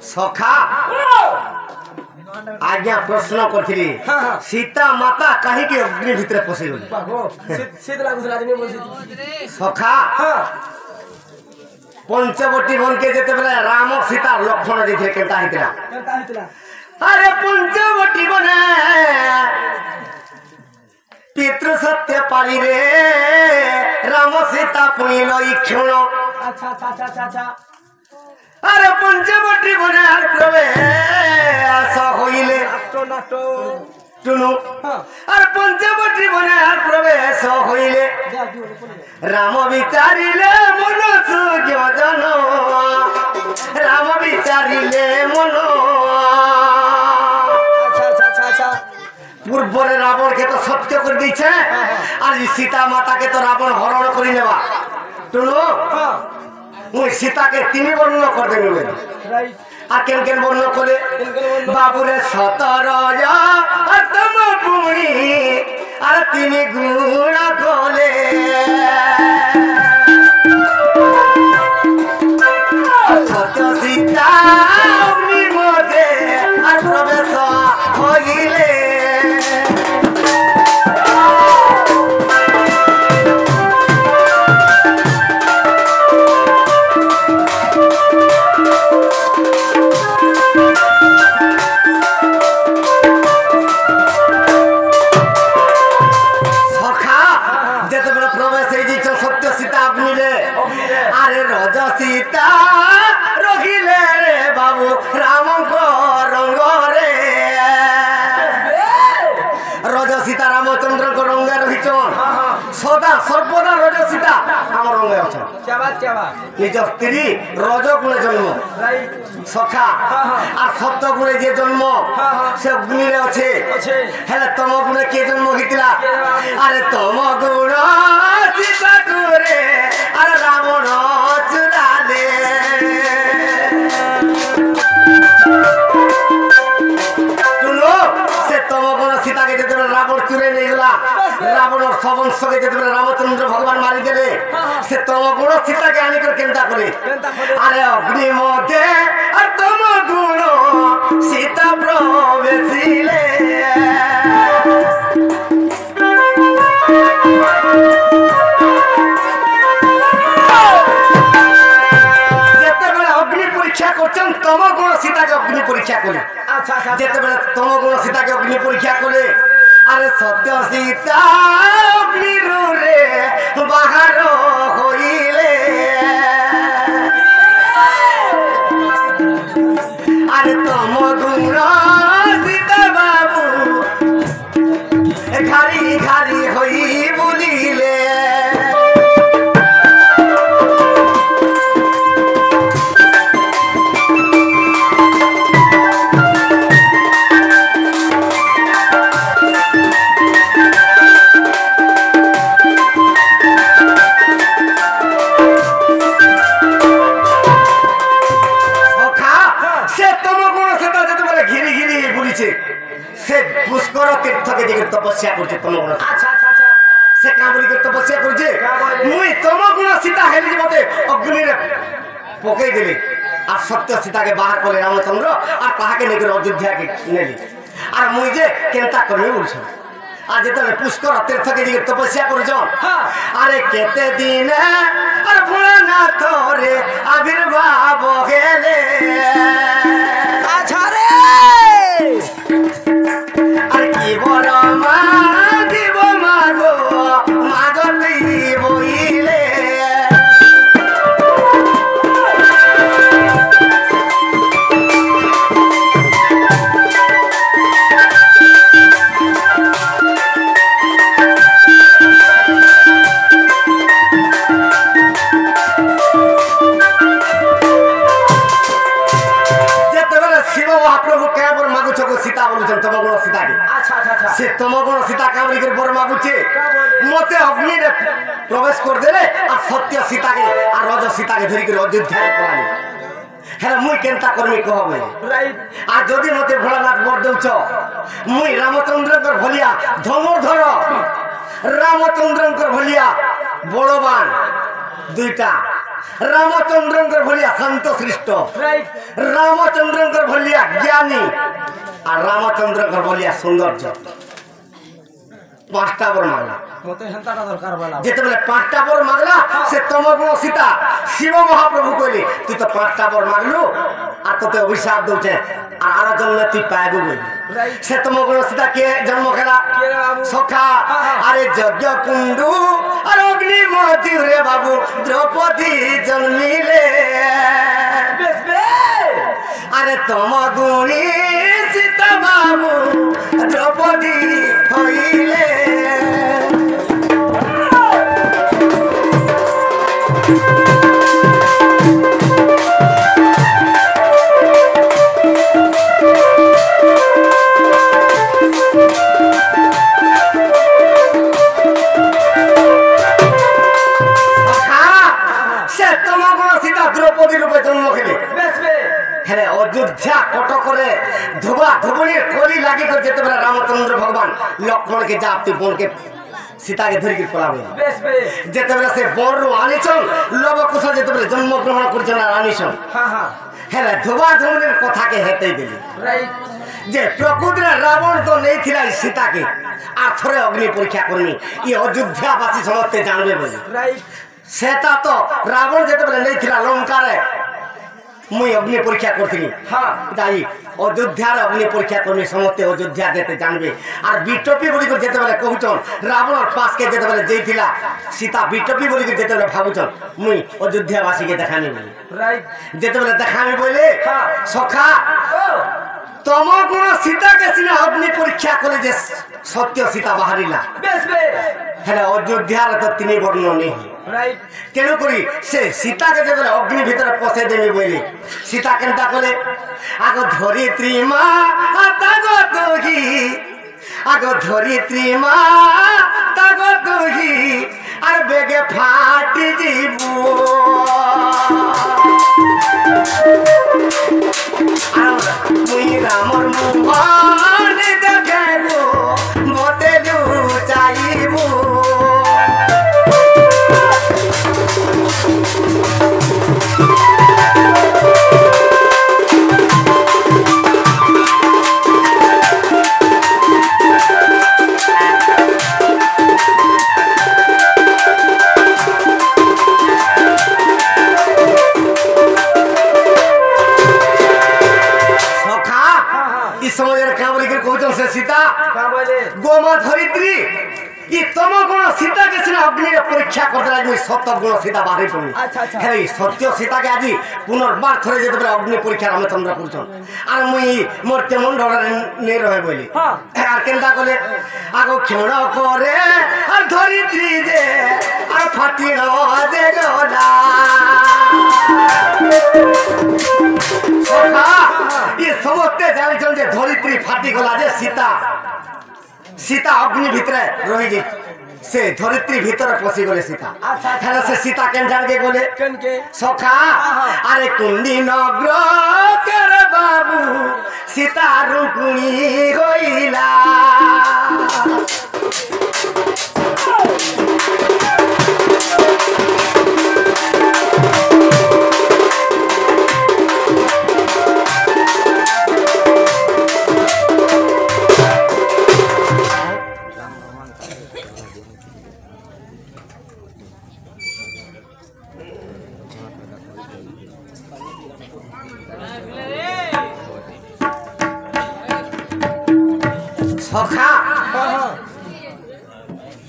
सखा आज्ञा प्रश्न करथिली सीता माता कहीं के अग्नि भितर पसि गली सखा पंचवटी वन के जेते बेले राम सीता लक्ष्मण देखे केता हितला अरे पंचवटी वन पितृ सत्य पाली रे राम सीता पुनी लई क्षण अच्छा अरे पंचवटी बनार प्रवेश होइले टुनु अरे पंचवटी बनार प्रवेश होइले राम विचारिले मन सुजन राम विचारिले मन अच्छा पूर्व रावण के तो सत्य कर दीछे आज सीता माता के तो रावण हरण कर लेवा टुनु मुई सीता के तीन वर्ण कर देनी बोले आ केन केन वर्ण करे बाबू रे 17 तुम पुणी अरे तीन गुण कोले सत्य सीता अग्नि मध्य और प्रवेश होइले सीता रखिले रे बाबू राम को रंग रे रज सीता रामचंद्र को रंग रहीचन सदा सर्वदा रज सीता आम रंग अच्छन निज स्त्री रज गुणे जन्म सखा और सप्त गुणे जे जन्म से अग्नि रे अच्छे हेले तम गुणे के जन्म होइतिला अरे तम गुण सीता रे अरे रावण सीता के जेते रावण चुरे नहीं गला रावण और सवंश के जेते रामचंद्र भगवान मारी देले से तम गुण सीता के आनी कर केनता करे अरे अग्नि मध्य और तम गुण सीता प्रवेशिले जेते बेला अग्नि परीक्षा करछन तम गुण सीता के अग्नि परीक्षा करे अच्छा जेते बेला तम गुण सीता के अग्नि परीक्षा करे अरे सत्य सीता अग्नि रे बाहर होइले अरे तम गुण सीता बाबू घारी घारी होई बोलिले पुष्कर तीर्थ के जगह तपस्या करछे तम गुण अच्छा से काबुली के तपस्या करछे मुई तम गुण सीता हेली मते अग्नि रे पकई देली आ सत्य सीता के बाहर कोले रामचंद्र आ ताहा के नेकर अयोध्या के नेली आ मुई जे केनता करमे बोलछ आ जेते पुष्कर तीर्थ के जगह तपस्या करछो अरे केते दिन अरे भोलानाथ रे आविर्भाव हेले अच्छा रे सीता बोलुछन तम गुण सीता के अच्छा से तम गुण सीता कावली कर बर मागुछे मते अग्नि रे प्रवेश कर देले आ सत्य सीता के आ रज सीता के धरि के अयोध्या रे पलानी हेला मुई केनता करमी कहबे राइट आ जदी मते भोलानाथ बर देउछ मुई रामचंद्र कर भलिया धनुर्धर रामचंद्र कर भलिया बलवान दुईटा रामचंद्र भलिया शांत श्रेष्ठ रामचंद्र भलिया ज्ञानी और रामचंद्र भलिया सौंदर्य पांचटा बर मांगला मते हंताटा दरकार वाला जेते बेले पांचटा बर मांगला से तमगुण सीता शिव महाप्रभु कहली तू तो पांचटा बर मांगलु आ तो अभिशाप दउचे आर जन्म तू पाएबु बोली से तमगुण सीता के जन्म केला सखा अरे यज्ञ कुंडू और अग्नि मोती रे बाबू द्रौपदी जन्मिले अरे तमगुणी सीता बाबू द्रौपदी होइले द्रौपदी रूपे जन्म खेले हेले अयोध्या कटक धुबा धुबुनी कोली लागी कर जेते बेला रामचंद्र भगवान लक्ष्मण के जापती बोल के सीता के धरी के पलावे जेते बेला से बोर रु आनिछन लव कुश जेते बेला जन्म ग्रहण करछन आनिछन हेले धुबा धुबुनी कथा के हेतै देली राइट जे प्रकृति रावण तो नहीं थिला सीता के आ थरे अग्नि परीक्षा करनी ये अयोध्या वासी समस्ते जानबे बोली राइट सेता तो रावण जेते बेले नहीं थिला लंका रे मुई अग्नि परीक्षा करथिनी हां दाई अयोध्या रे अग्नि परीक्षा करनी समस्ते अयोध्या जेते जानबे आर बिटपी बोली कर जेते बेले कहउचन रावण पास के जेते बेले जेथिला सीता बिटपी बोली कर जेते बेले भाबुचन मुई अयोध्या वासी के देखानी बोली राइट जेते बेले देखानी बोले हां सखा तमगुण सीता के सिना अग्नि परीक्षा करे जे सत्य सीता बाहरिला बेस बे हेले अयोध्या रे तो तिनी वर्ण नहीं राइट केनो करी से सीता के जब अग्नि भीतर पसे देबे बोली सीता केनता करे आगो धरित्री मा तागो तुही आगो धरित्री मा तागो तुही आर बेगे फाटी जीवो मुई रामर मुहान देखेबो मोतेलु चाइबो सीता गोमा धरित्री ये तम गुण सीता के सिना अग्नि रे परीक्षा करतला मुई सत्य गुण सीता बाहरी पड़ी अच्छा अच्छा हे सत्य सीता के आदि पुनर्बार थरे जेते बेला अग्नि परीक्षा रामचंद्र करछन आर मुई मोर ते मंडल ने रहे बोली हां आर केनता कोले आगो खेण करे आर धरित्री जे आर फाटी न दे गोला ये समझते जान जे धरित्री फाटी गला जे सीता अग्नि भीतर रही जे से धरित्री भीतर पसी गले सीता अच्छा थाला से सीता केन जान के बोले केन के सखा अरे कुंडी नगर कर बाबू सीता रुकुणी होइला सखा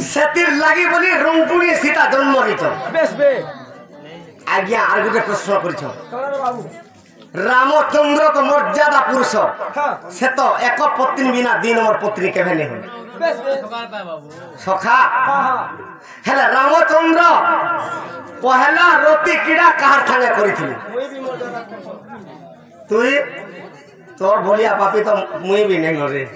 सेतिर लागि बोली रंगपुरी सीता जन्म रहित बेस बे आज्ञा आर गुटे प्रश्न करिछ बाबू रामचंद्र को मर्यादा पुरुष से तो एक पत्नी बिना दिन नंबर पत्नी केबे नै होय बेस बे बाबू सखा हेले रामचंद्र पहला रोटी कीड़ा कहार थाने करिथिल तुई तोर बोलिया पापी तो मुई भी नहीं रे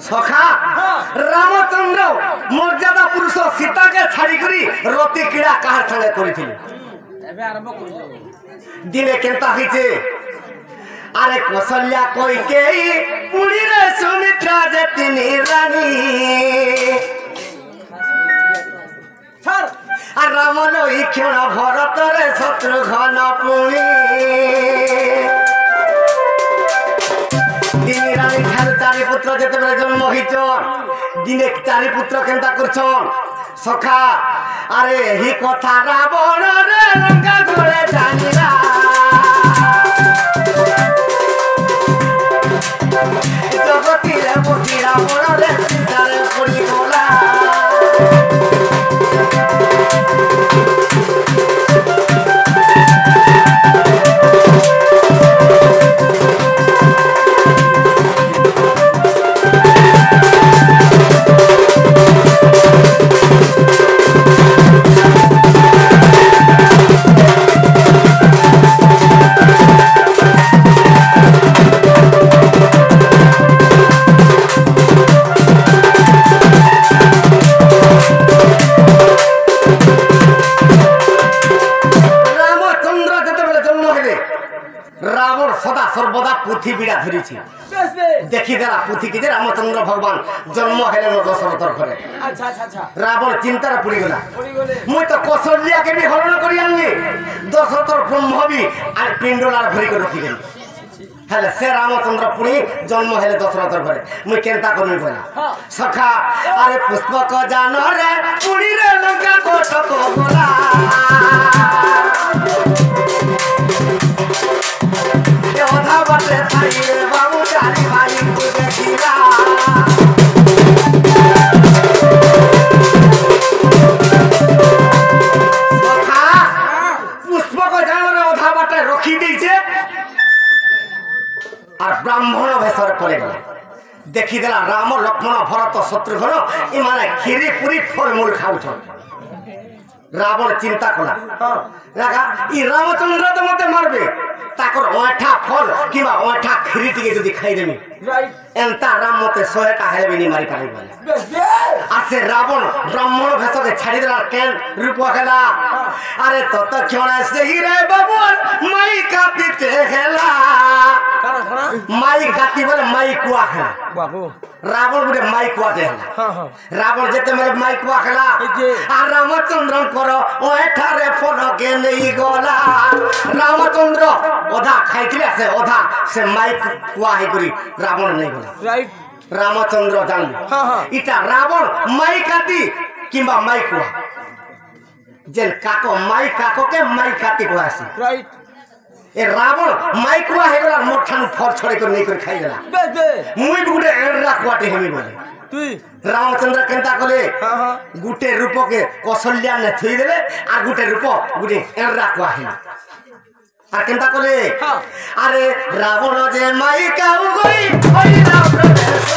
सखा रामचंद्र मर्यादा पुरुष सीता के छाड़ी करी रोटी कीड़ा कहार संगे करिथिल एबे आरंभ करियो दिने केनता हिचे আরে কৌশল্যা কইকেই পুরীরে সুমিত্রা যে তিনি রানী আর রাম লই ক্ষণ ভরতরে শত্রুঘ্ন পুনি তিনি রানী ঠার চারি পুত্র যেতেবেলে জন্ম হইছন দিনে চারি পুত্র কেনতা করছন সখা আরে হি কথা রাবণ রে লঙ্কা ঘরে জানিলা জগতিরে বসি রাবণ রে সীতারে পড়ি গোলা রাবণ সদা সর্বদা পুঁথি বিড়া ধরেছি দেখি দেরা পুঁথিকে যে রামচন্দ্র ভগবান জন্ম হেলেন দশরথর ঘরে রাবণ চিন্তার পড়ি গলা মুই তো কৌশল্যাকে বি হরণ করি আনলি দশরথর ব্রহ্মবি আর পিণ্ডলার ঘরে করে রখি গেলি হেলে সে রামচন্দ্র পুরী জন্ম হেলে দশরথর ঘরে মুই কেনতা করবি বলা সখা আরে পুষ্পক জানো রে পুরী রে লঙ্কা কটক গোলা অধা বাটে থাইরে বাবু চারি ভাই দেখিলা পুষ্পক জানরে অধা বাটে রখি দিয়েছে আর ব্রাহ্মণ ভেষরে পড়ে গেল দেখি দেলা রাম লক্ষ্মণ ভরত শত্রুঘ্ন এমানে খিরি পুরি ফলমূল খাউছন রাবণ চিন্তা কলা রাখা ই রামচন্দ্র তো মতে মারবে তাকর ওঠা ফল কিংবা ওঠা খিরি টিকে যদি খাই দেবি এন্তা রাম মতে 100টা হেলবিনি মারি পারি বলে আছে রাবণ ব্রাহ্মণ ভেষকে ছাড়ি দেলা কেন রূপ খেলা আরে ততক্ষণ সেই রে বাবু মাই কাটিতে খেলা মাই কাটি বলে মাই কুয়া খেলা রাবণ গুটে মাই কুয়া দে রাবণ যেতে মেলে মাই কুয়া খেলা আর রামচন্দ্র কর ওঠারে ফলকে নেই গলা রামচন্দ্র অধা খাইছিলে আছে অধা সে মাই কুয়া হে করি রাবণ নেই গলা রামচন্দ্র জানল ইটা রাবণ মাই কাটি কিংবা মাই কুয়া যে কাকো মাই কাককে মাই কাটি কুয়া আছে এ রাবণ মাই কুয়া হে গলা মোঠান ফল ছড়ে করে নেই করে খাই গলা মুই গুটে এড়রা কুয়াতে হেমি বলে তুই রামচন্দ্র কেনতা কলে গুটে রূপকে কৌশল্যা নে থই দেবে আর গুটে রূপ গুটে এড়রা কুয়া হে আর কেনতা কলে আরে রাবণ যে মাই কাউ গই হইলা প্রবেশ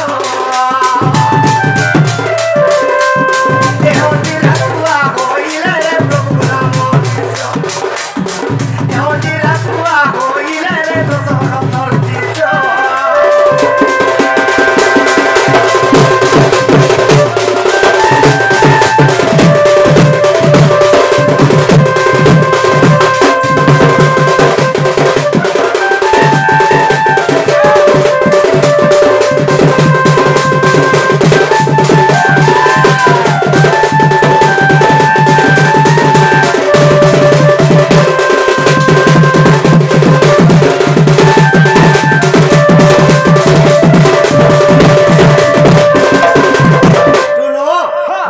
দেহ তিরা কুয়া হইলা রে প্রভু রাম দেহ তিরা কুয়া হইলা রে দশরথর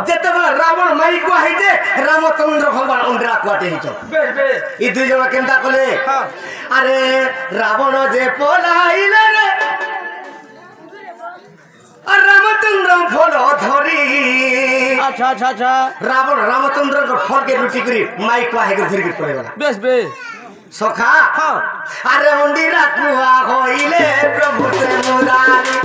চিত্ত রামচন্দ্র ভগবান অন্ধ্রা কুয়াতে হইছ এই দুই জন কেনতা কলে আরে রাবণ যে পলাইলে রে আর রামচন্দ্র ফল ধরি আচ্ছা আচ্ছা আচ্ছা রাবণ রামচন্দ্র ফলকে রুটি করি মাই কুয়া হে ধরি করে গলা বেশ বেশ সখা আরে মন্দিরা কুয়া হইলে প্রভু তে মুরারি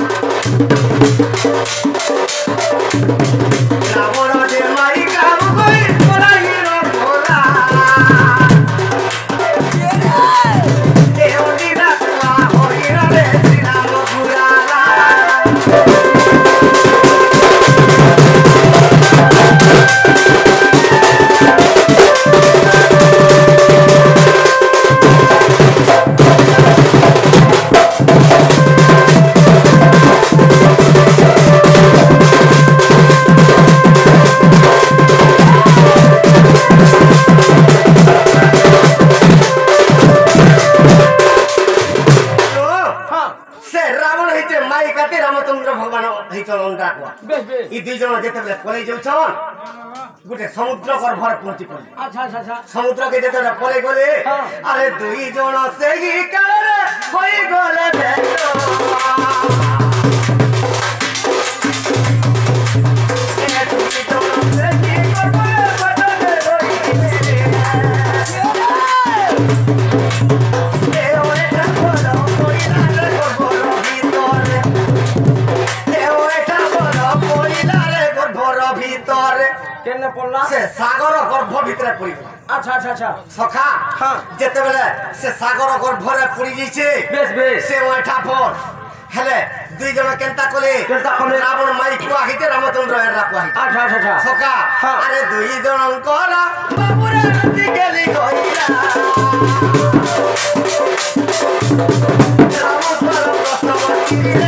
রাবণ যে মাই কাম কই পলাইল ভোলা এ মন্দিরা কুয়া হইলে শ্রীরাম পুরালা আহিতে রামচন্দ্র ভগবান হইছন অন্ডাকুয়া বেশ বেশ ই দুই জন যেতেবেলে পলাই যাউছন গোটে সমুদ্র গর্ভরে পৌঁছি পড়ি আচ্ছা আচ্ছা আচ্ছা সমুদ্রকে যেতেবেলে পলাই গলে আরে দুই জন সেই কালে হই গলে ভেটো কেনে পড়লা সে সাগর গর্ভ ভিতরে পড়ি আচ্ছা আচ্ছা আচ্ছা সখা হ্যাঁ। যেতেবেলে সে সাগর গর্ভরে পড়ি যাইছে বেশ বেশ সে ওইটা পর হেলে দুই জন কেনতা কলে রাবণ মাই কুয়া হইতে রামচন্দ্র এর রাখুয়া হইতে আচ্ছা আচ্ছা আচ্ছা সখা হ্যাঁ। আরে দুই জন করা বাবুরে নদী গেলি গইরা রামচন্দ্র প্রশ্ন করছিলেন